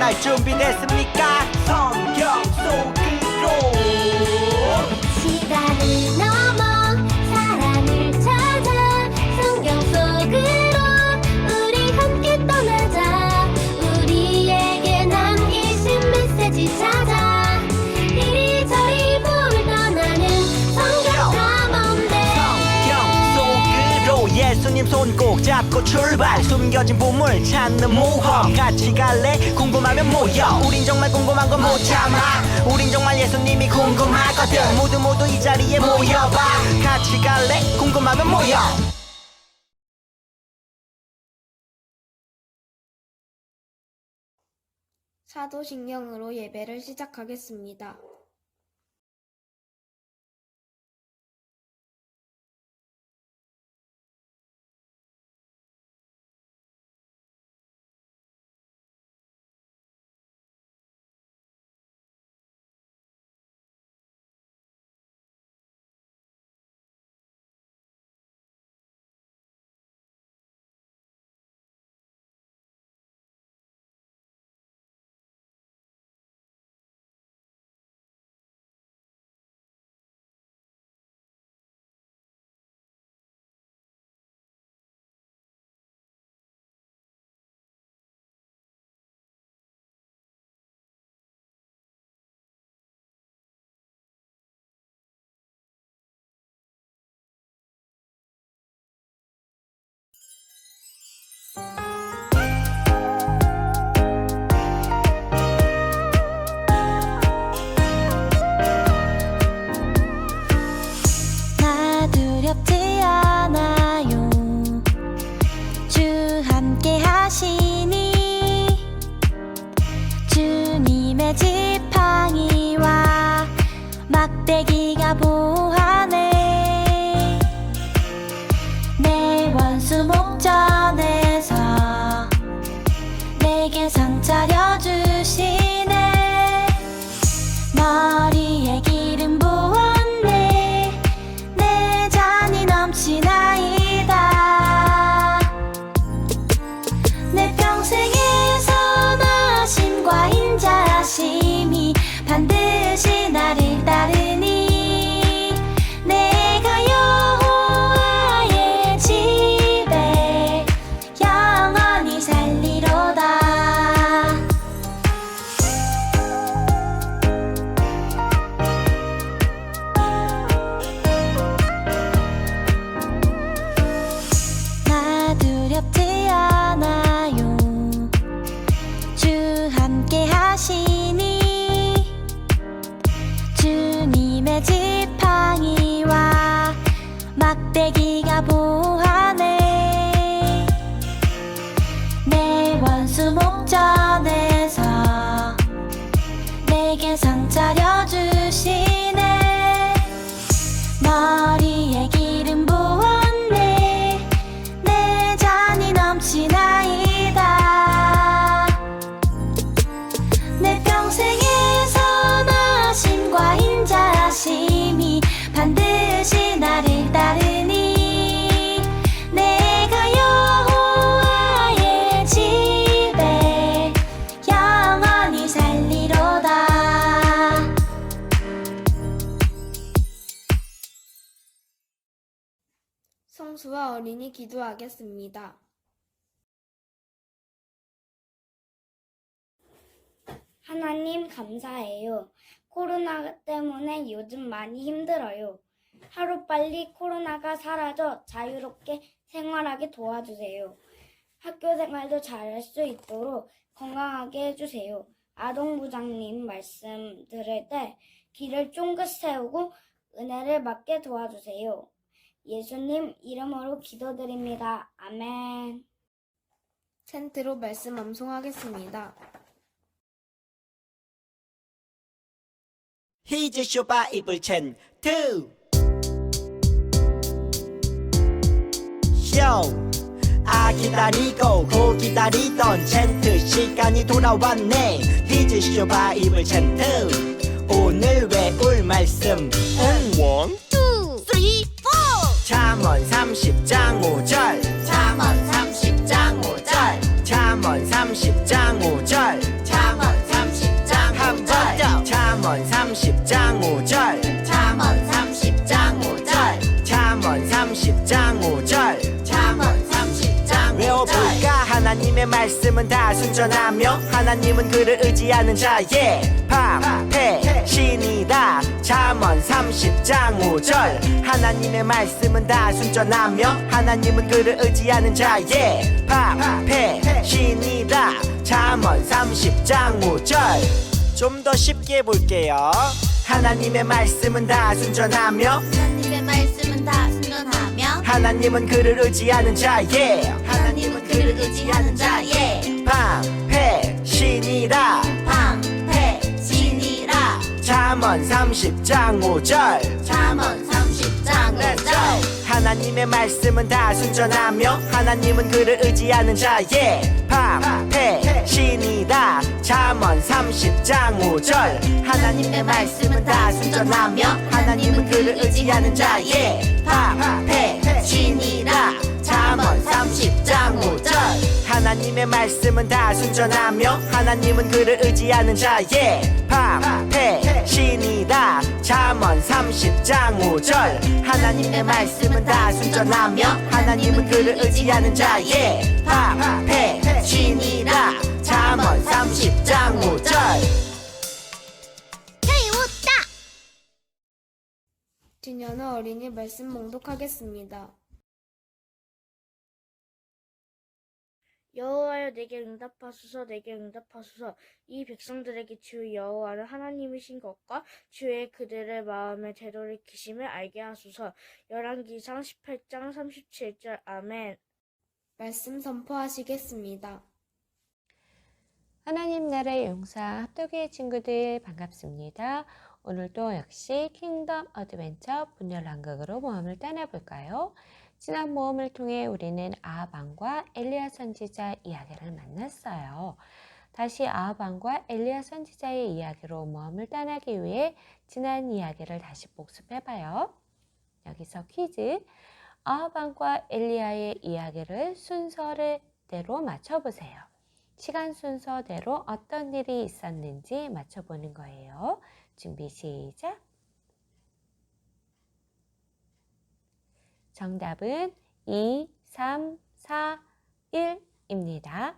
출발 준비됐습니까? 성경 속으로 시간을 넘어 사랑을 찾아 성경 속으로 우리 함께 떠나자. 우리에게 남기신 메시지 찾아 이리저리 볼 떠나는 성경 탐험대. 성경 속으로 예수님 손 꼭 잡고 출발. 숨겨진 보물 찾는 모험 같이 갈래? 궁금하면 모여. 우린 정말 궁금한 건 못 참아. 우린 정말 예수님이 궁금하거든. 모두 이 자리에 모여봐. 같이 갈래? 궁금하면 모여. 사도신경으로 예배를 시작하겠습니다. 나 두렵지 않아요. 주 함께 하시니 주님의 지팡이와 막대기가 보하네. 내 원수 목전에서 내게 상 차려주시네. 머리에 기름 부었네. 내 잔이 넘치나이다. 내 평생의 선하심과 인자하심이 반드시 나를 따르니 내가 여호와의 집에 영원히 살리로다. 나 두렵지 않아요. 주 함께 하시니 주님의 지팡이와 막대기가 보하네. 내 원수 목전에서 내게 상 차려주시네. 머리에 기름 부었네. 내 잔이 넘치나이다. 내 평생의 선하심과 인자하심이 반드시 나를 따르니 내가 여호와의 집에 영원히 살리로다. 성수와 어린이 기도하겠습니다. 하나님 감사해요. 코로나 때문에 요즘 많이 힘들어요. 하루빨리 코로나가 사라져 자유롭게 생활하게 도와주세요. 학교 생활도 잘할 수 있도록 건강하게 해주세요. 아동부장님 말씀 들을 때 귀를 쫑긋 세우고 은혜를 받게 도와주세요. 예수님 이름으로 기도드립니다. 아멘. 텐트로 말씀 암송하겠습니다. 히즈쇼 바이블 챈트 쇼. 기다리고 고 기다리던 챈트 시간이 돌아왔네. 히즈쇼 바이블 챈트 오늘 외울 말씀 원, 투, 쓰리, 포. 잠언 30장 5절 잠언 30장 5절. 잠언 30장 5절 잠언 30장 5절 잠언 30장 5절 잠언 30장 5절 잠언 30장 5절 외워볼까 하나님의 말씀은 다 순전하며 하나님은 그를 의지하는 자의 방패신이다 잠언 30장 5절 하나님의 말씀은 다 순전하며 하나님은 그를 의지하는 자의 방패신이다 잠언 30장 5절 좀 더 쉽게 볼게요 하나님의 말씀은 다 순전하며 하나님의 말씀은 다 순전하며 하나님은 그를 의지하는 자의 하나님은 그를 의지하는 자의 방패신이라 방패신이라 잠언 30장 5절 잠언 30장 5절 하나님의 말씀은 다 순전하며 하나님은 그를 의지하는 자의 방패신이다 잠언 30장 5절 하나님의 말씀은 다 순전하며 하나님은 그를 의지하는 자의 방패신이라 잠언 30장 5절 하나님의 말씀은 다 순전하며 하나님은 그를 의지하는 자의 방패신이다 잠언 30장 5절 하나님의 말씀은 다 순전하며 하나님은 그를 의지하는 자의 방패신이라 잠언 30장 5절 배웠다 진현우 어린이 말씀 봉독하겠습니다. 여호와여 내게 응답하소서 내게 응답하소서 이 백성들에게 주 여호와는 하나님이신 것과 주의 그들의 마음에 되돌이키심을 알게 하소서. 열왕기상 18장 37절 아멘. 말씀 선포하시겠습니다. 하나님 나라의 용사 합독의 친구들 반갑습니다. 오늘도 역시 킹덤 어드벤처 분열왕국으로 모험을 떠나볼까요? 지난 모험을 통해 우리는 아합 왕과 엘리야 선지자 이야기를 만났어요. 다시 아합 왕과 엘리야 선지자의 이야기로 모험을 떠나기 위해 지난 이야기를 다시 복습해봐요. 여기서 퀴즈. 아합 왕과 엘리야의 이야기를 순서대로 맞춰보세요. 시간 순서대로 어떤 일이 있었는지 맞춰보는 거예요. 준비 시작. 정답은 2, 3, 4, 1입니다.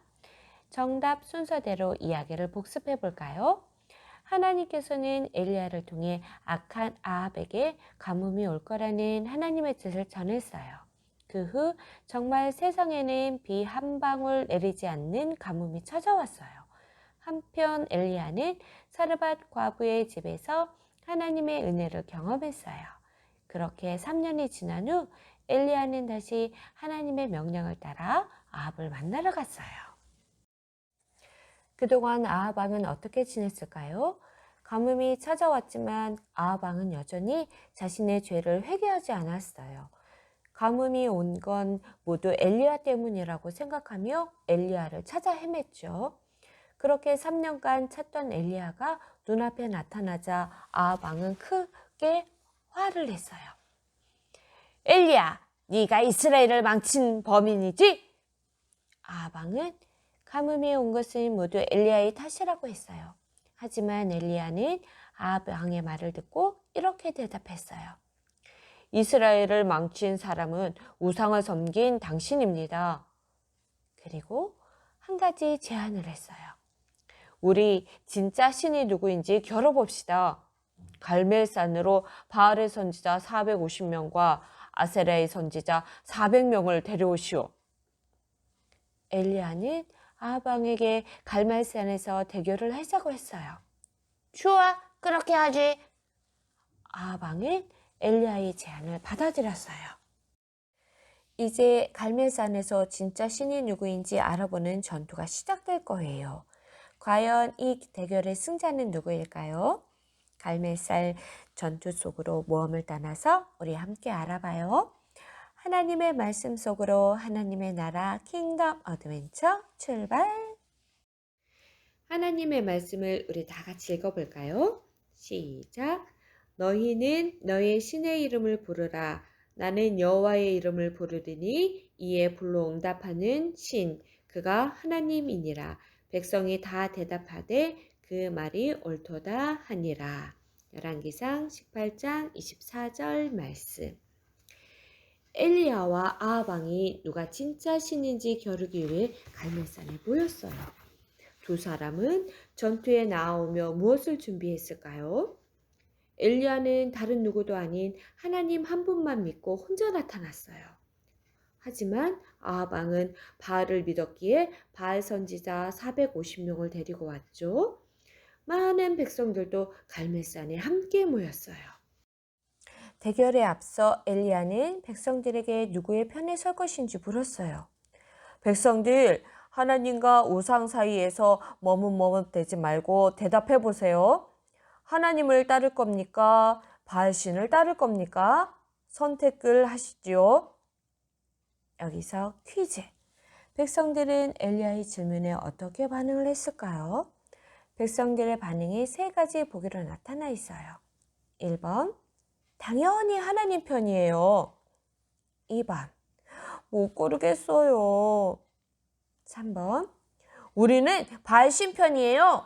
정답 순서대로 이야기를 복습해 볼까요? 하나님께서는 엘리야를 통해 악한 아합에게 가뭄이 올 거라는 하나님의 뜻을 전했어요. 그 후 정말 세상에는 비 한 방울 내리지 않는 가뭄이 찾아왔어요. 한편 엘리야는 사르밧 과부의 집에서 하나님의 은혜를 경험했어요. 그렇게 3년이 지난 후 엘리야는 다시 하나님의 명령을 따라 아합을 만나러 갔어요. 그동안 아합 왕은 어떻게 지냈을까요? 가뭄이 찾아왔지만 아합 왕은 여전히 자신의 죄를 회개하지 않았어요. 가뭄이 온 건 모두 엘리야 때문이라고 생각하며 엘리야를 찾아 헤맸죠. 그렇게 3년간 찾던 엘리야가 눈앞에 나타나자 아합 왕은 크게 화를 냈어요. 엘리야, 네가 이스라엘을 망친 범인이지? 아합 왕은 가뭄이 온 것은 모두 엘리야의 탓이라고 했어요. 하지만 엘리야는 아합 왕의 말을 듣고 이렇게 대답했어요. 이스라엘을 망친 사람은 우상을 섬긴 당신입니다. 그리고 한 가지 제안을 했어요. 우리 진짜 신이 누구인지 겨뤄봅시다. 갈멜산으로 바알의 선지자 450명과 아세라의 선지자 400명을 데려오시오. 엘리야는 아합 왕에게 갈멜산에서 대결을 하자고 했어요. 좋아, 그렇게 하지. 아합 왕은 엘리야의 제안을 받아들였어요. 이제 갈멜산에서 진짜 신이 누구인지 알아보는 전투가 시작될 거예요. 과연 이 대결의 승자는 누구일까요? 갈멜산 전투 속으로 모험을 떠나서 우리 함께 알아봐요. 하나님의 말씀 속으로 하나님의 나라 킹덤 어드벤처 출발! 하나님의 말씀을 우리 다 같이 읽어볼까요? 시작! 너희는 너의 신의 이름을 부르라. 나는 여호와의 이름을 부르리니 이에 불로 응답하는 신, 그가 하나님이니라. 백성이 다 대답하되 그 말이 옳도다 하니라. 열왕기상 18장 24절 말씀. 엘리야와 아하방이 누가 진짜 신인지 겨루기 위해 갈멜산에 모였어요. 두 사람은 전투에 나아오며 무엇을 준비했을까요? 엘리야는 다른 누구도 아닌 하나님 한 분만 믿고 혼자 나타났어요. 하지만 아하방은 바알을 믿었기에 바알 선지자 450명을 데리고 왔죠. 많은 백성들도 갈멜산에 함께 모였어요. 대결에 앞서 엘리야는 백성들에게 누구의 편에 설 것인지 물었어요. 백성들, 하나님과 우상 사이에서 머뭇머뭇대지 말고 대답해 보세요. 하나님을 따를 겁니까? 바알신을 따를 겁니까? 선택을 하시지요. 여기서 퀴즈. 백성들은 엘리야의 질문에 어떻게 반응을 했을까요? 백성들의 반응이 세 가지 보기로 나타나 있어요. 1번, 당연히 하나님 편이에요. 2번, 못 고르겠어요. 3번, 우리는 바알신 편이에요.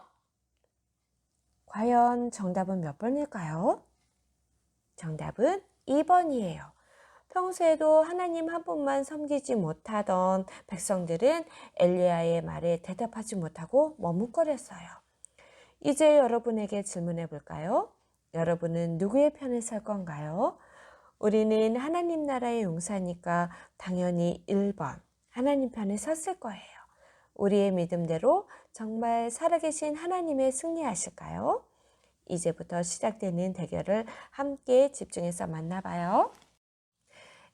과연 정답은 몇 번일까요? 정답은 2번이에요. 평소에도 하나님 한 분만 섬기지 못하던 백성들은 엘리야의 말에 대답하지 못하고 머뭇거렸어요. 이제 여러분에게 질문해 볼까요? 여러분은 누구의 편에 설 건가요? 우리는 하나님 나라의 용사니까 당연히 1번 하나님 편에 섰을 거예요. 우리의 믿음대로 정말 살아계신 하나님의 승리하실까요? 이제부터 시작되는 대결을 함께 집중해서 만나봐요.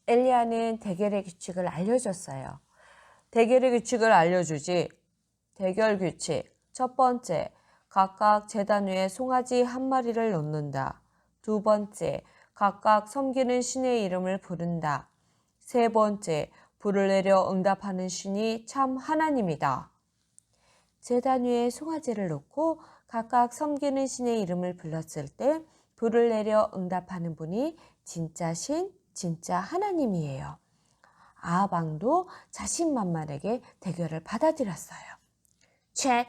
엘리야는 대결의 규칙을 알려줬어요. 대결의 규칙을 알려주지. 대결 규칙. 첫 번째, 각각 제단 위에 송아지 한 마리를 놓는다. 두 번째, 각각 섬기는 신의 이름을 부른다. 세 번째, 불을 내려 응답하는 신이 참 하나님이다. 제단 위에 송아지를 놓고 각각 섬기는 신의 이름을 불렀을 때 불을 내려 응답하는 분이 진짜 신, 진짜 하나님이에요. 아하방도 자신만만하게 대결을 받아들였어요. 쳇,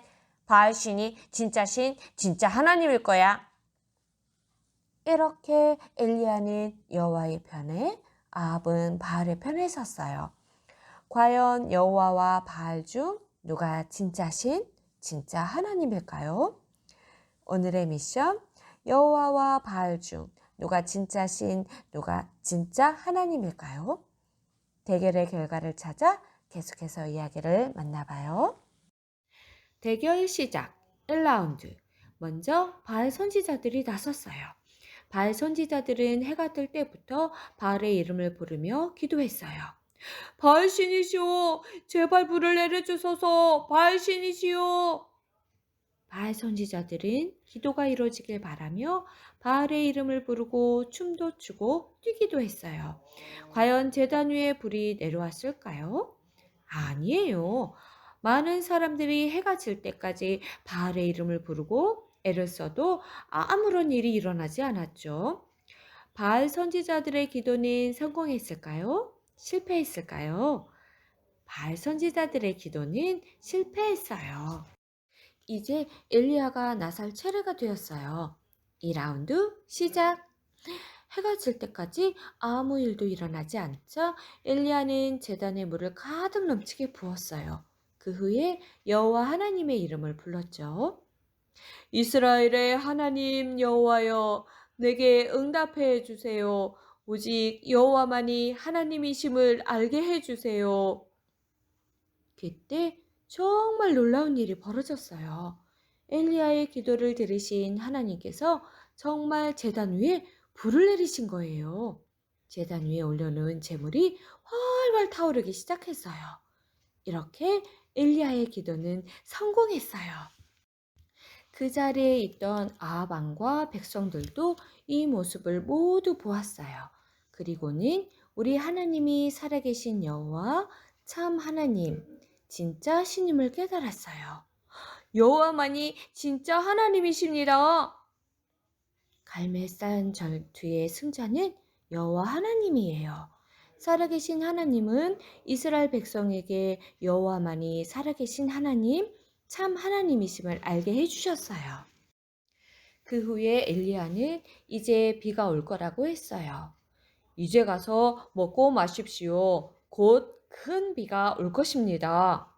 바알신이 진짜 신, 진짜 하나님일 거야. 이렇게 엘리야는 여호와의 편에, 아합은 바알의 편에 섰어요. 과연 여호와와 바알 중 누가 진짜 신, 진짜 하나님일까요? 오늘의 미션, 여호와와 바알 중 누가 진짜 신, 누가 진짜 하나님일까요? 대결의 결과를 찾아 계속해서 이야기를 만나봐요. 대결 시작 1라운드. 먼저 바알 선지자들이 나섰어요. 바알 선지자들은 해가 뜰 때부터 바알의 이름을 부르며 기도했어요. 바알신이시오, 제발 불을 내려주소서. 바알신이시오. 바알 선지자들은 기도가 이루어지길 바라며 바알의 이름을 부르고 춤도 추고 뛰기도 했어요. 과연 제단 위에 불이 내려왔을까요? 아니에요. 많은 사람들이 해가 질 때까지 바알의 이름을 부르고 애를 써도 아무런 일이 일어나지 않았죠. 바알 선지자들의 기도는 성공했을까요? 실패했을까요? 바알 선지자들의 기도는 실패했어요. 이제 엘리야가 나설 차례가 되었어요. 2라운드 시작! 해가 질 때까지 아무 일도 일어나지 않자 엘리야는 제단에 물을 가득 넘치게 부었어요. 그 후에 여호와 하나님의 이름을 불렀죠. 이스라엘의 하나님 여호와여, 내게 응답해 주세요. 오직 여호와만이 하나님이심을 알게 해 주세요. 그때 정말 놀라운 일이 벌어졌어요. 엘리야의 기도를 들으신 하나님께서 정말 제단 위에 불을 내리신 거예요. 제단 위에 올려놓은 제물이 활활 타오르기 시작했어요. 이렇게 엘리야의 기도는 성공했어요. 그 자리에 있던 아합 왕과 백성들도 이 모습을 모두 보았어요. 그리고는 우리 하나님이 살아계신 여호와, 참 하나님, 진짜 신임을 깨달았어요. 여호와만이 진짜 하나님이십니다. 갈멜산 전투의 승자는 여호와 하나님이에요. 살아계신 하나님은 이스라엘 백성에게 여호와만이 살아계신 하나님, 참 하나님이심을 알게 해주셨어요. 그 후에 엘리야는 이제 비가 올 거라고 했어요. 이제 가서 먹고 마십시오. 곧 큰 비가 올 것입니다.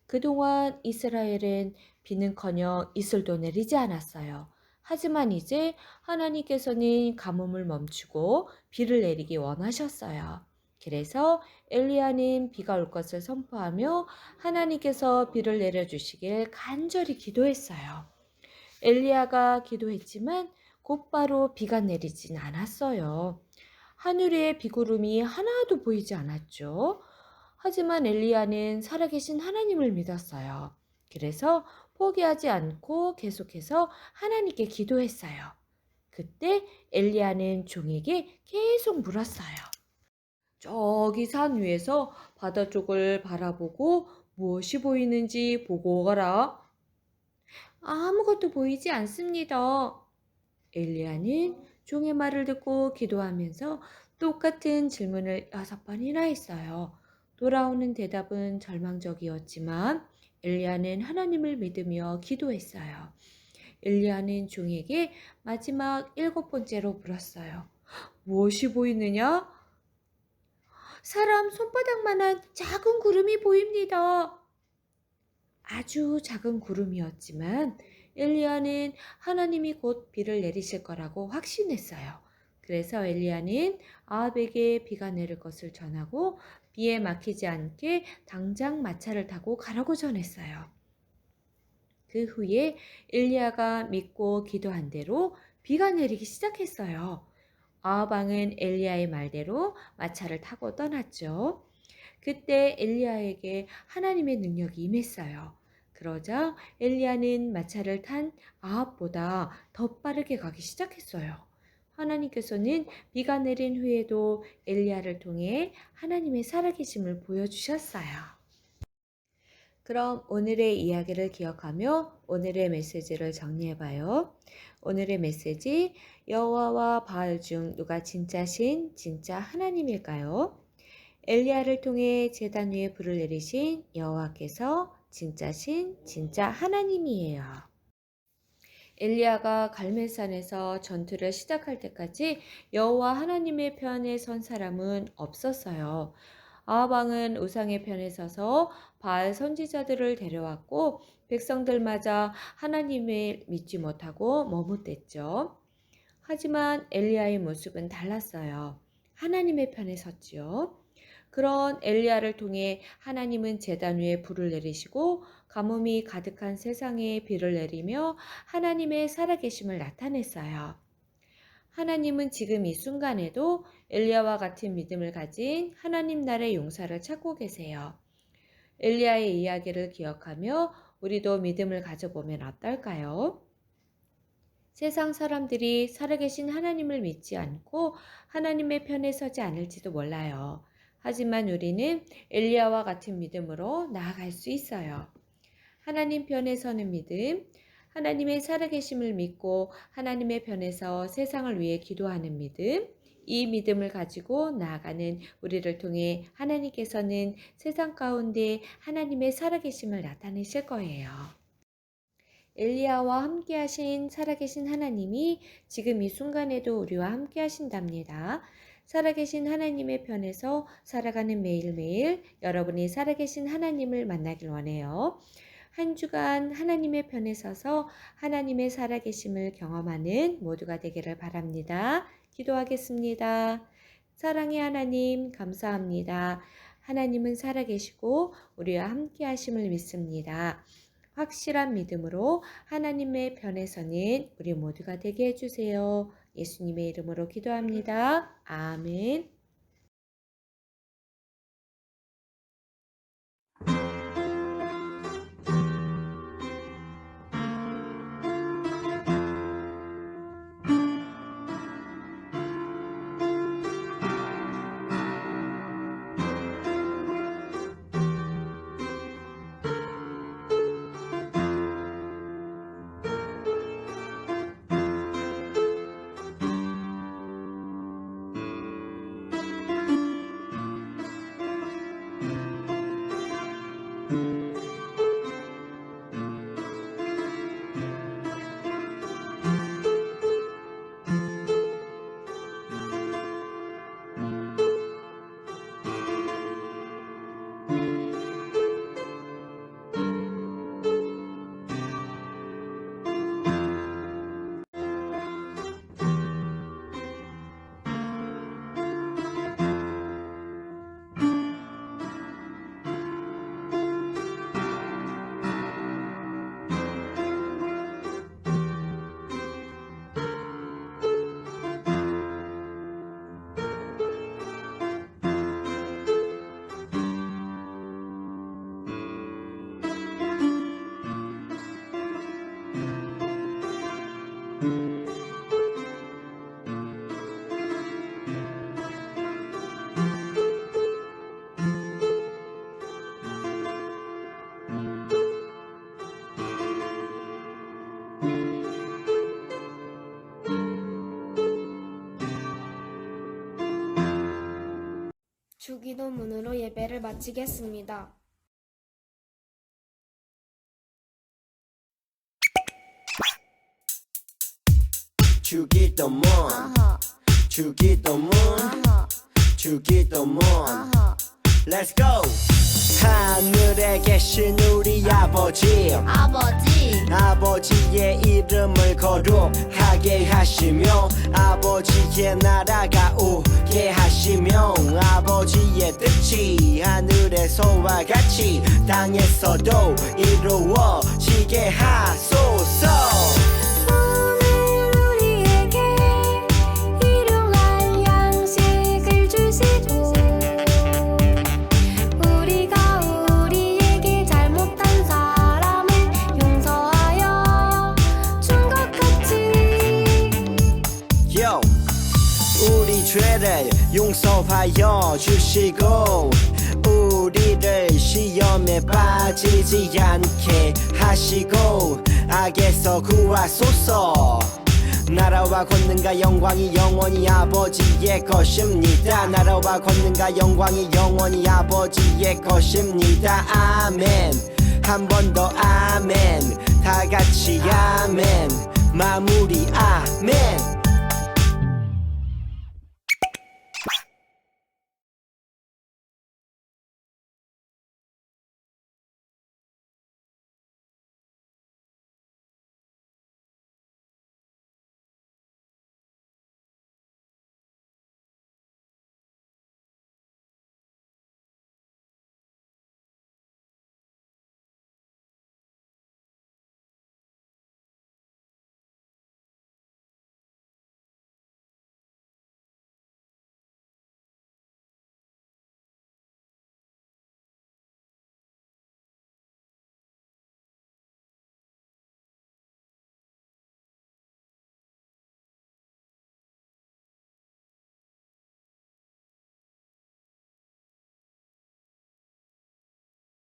그동안 이스라엘은 비는커녕 이슬도 내리지 않았어요. 하지만 이제 하나님께서는 가뭄을 멈추고 비를 내리기 원하셨어요. 그래서 엘리야는 비가 올 것을 선포하며 하나님께서 비를 내려주시길 간절히 기도했어요. 엘리야가 기도했지만 곧바로 비가 내리진 않았어요. 하늘에 비구름이 하나도 보이지 않았죠. 하지만 엘리야는 살아계신 하나님을 믿었어요. 그래서 포기하지 않고 계속해서 하나님께 기도했어요. 그때 엘리야는 종에게 계속 물었어요. 저기 산 위에서 바다 쪽을 바라보고 무엇이 보이는지 보고 가라. 아무것도 보이지 않습니다. 엘리야는 종의 말을 듣고 기도하면서 똑같은 질문을 6번이나 했어요. 돌아오는 대답은 절망적이었지만 엘리야는 하나님을 믿으며 기도했어요. 엘리야는 종에게 마지막 7번째로 물었어요. 무엇이 보이느냐? 사람 손바닥만한 작은 구름이 보입니다. 아주 작은 구름이었지만 엘리야는 하나님이 곧 비를 내리실 거라고 확신했어요. 그래서 엘리야는 아합에게 비가 내릴 것을 전하고 비에 막히지 않게 당장 마차를 타고 가라고 전했어요. 그 후에 엘리야가 믿고 기도한 대로 비가 내리기 시작했어요. 아합 왕은 엘리야의 말대로 마차를 타고 떠났죠. 그때 엘리야에게 하나님의 능력이 임했어요. 그러자 엘리야는 마차를 탄 아합보다 더 빠르게 가기 시작했어요. 하나님께서는 비가 내린 후에도 엘리야를 통해 하나님의 살아계심을 보여주셨어요. 그럼 오늘의 이야기를 기억하며 오늘의 메시지를 정리해봐요. 오늘의 메시지, 여호와와 바알 중 누가 진짜 신, 진짜 하나님일까요? 엘리야를 통해 제단 위에 불을 내리신 여호와께서 진짜 신, 진짜 하나님이에요. 엘리야가 갈멜산에서 전투를 시작할 때까지 여호와 하나님의 편에 선 사람은 없었어요. 아합 왕은 우상의 편에 서서 바알 선지자들을 데려왔고 백성들마저 하나님을 믿지 못하고 머뭇댔죠. 하지만 엘리야의 모습은 달랐어요. 하나님의 편에 섰지요. 그런 엘리야를 통해 하나님은 제단 위에 불을 내리시고 가뭄이 가득한 세상에 비를 내리며 하나님의 살아계심을 나타냈어요. 하나님은 지금 이 순간에도 엘리야와 같은 믿음을 가진 하나님 나라의 용사를 찾고 계세요. 엘리야의 이야기를 기억하며 우리도 믿음을 가져보면 어떨까요? 세상 사람들이 살아계신 하나님을 믿지 않고 하나님의 편에 서지 않을지도 몰라요. 하지만 우리는 엘리야와 같은 믿음으로 나아갈 수 있어요. 하나님 편에 서는 믿음, 하나님의 살아계심을 믿고 하나님의 편에서 세상을 위해 기도하는 믿음, 이 믿음을 가지고 나아가는 우리를 통해 하나님께서는 세상 가운데 하나님의 살아계심을 나타내실 거예요. 엘리야와 함께 하신 살아계신 하나님이 지금 이 순간에도 우리와 함께 하신답니다. 살아계신 하나님의 편에서 살아가는 매일매일 여러분이 살아계신 하나님을 만나길 원해요. 한 주간 하나님의 편에 서서 하나님의 살아계심을 경험하는 모두가 되기를 바랍니다. 기도하겠습니다. 사랑의 하나님, 감사합니다. 하나님은 살아계시고 우리와 함께 하심을 믿습니다. 확실한 믿음으로 하나님의 편에 서는 우리 모두가 되게 해주세요. 예수님의 이름으로 기도합니다. 아멘. 주기도문으로 예배를 마치겠습니다. 주기도문 어허 주기도문 어허 주기도문 어허 Let's go 하늘에 계신 우리 아버지 아버지 아버지의 이름을 거룩하게 하시며 아버지의 나라가 오게 하시며 아버지의 뜻이 하늘에서와 같이 땅에서도 이루어지게 하소서. 오늘 우리에게 일용할 양식을 주시고 우리가 우리에게 잘못한 사람을 용서하여 준 것 같이 Yo, 우리 죄를 용서하여 주시고 우리를 시험에 빠지지 않게 하시고 악에서 구하소서. 나라와 권능과 영광이 영원히 아버지의 것입니다. 나라와 권능과 영광이 영원히 아버지의 것입니다. 아멘. 한 번 더 아멘. 다 같이 아멘. 마무리 아멘.